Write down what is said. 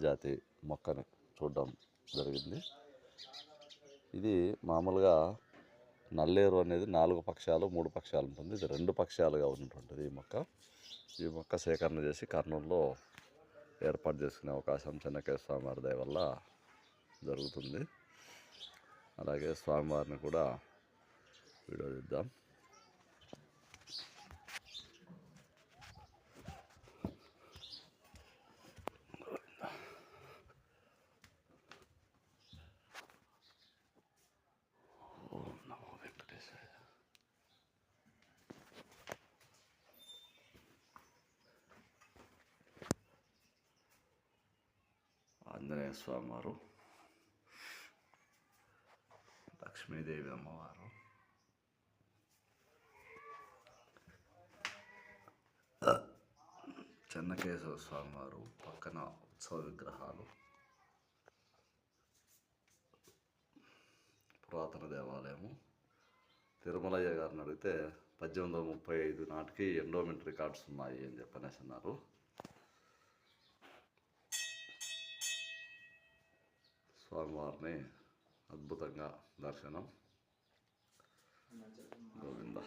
జాతి మొక్కని చూడడం జరిగింది. ఇది మామూలుగా నల్లేరు అనేది 4 పక్షాలు 3 పక్షాలు ఉంటుంది. ఇది 2 పక్షాలుగా ఉన్నటువంటిది ఈ మొక్క సేకరణ చేసి కర్నూలులో ఏర్పాటు చేసుకునే అవకాశం చెన్నకేశ్వర స్వామివారి దయ వల్ల జరుగుతుంది. అలాగే స్వామివారిని కూడా వీడియో తీద్దాం. ఆంజనేయ స్వామివారు, లక్ష్మీదేవి అమ్మవారు, చెన్నకేశవ స్వామివారు, పక్కన ఉత్సవ విగ్రహాలు, పురాతన దేవాలయము. తిరుమలయ్య గారిని అడిగితే 1835 నాటికి ఎండోమెంట్ రికార్డ్స్ ఉన్నాయి అని చెప్పనేసి అన్నారు. స్వామివారిని అద్భుతంగా దర్శనం. గోవింద.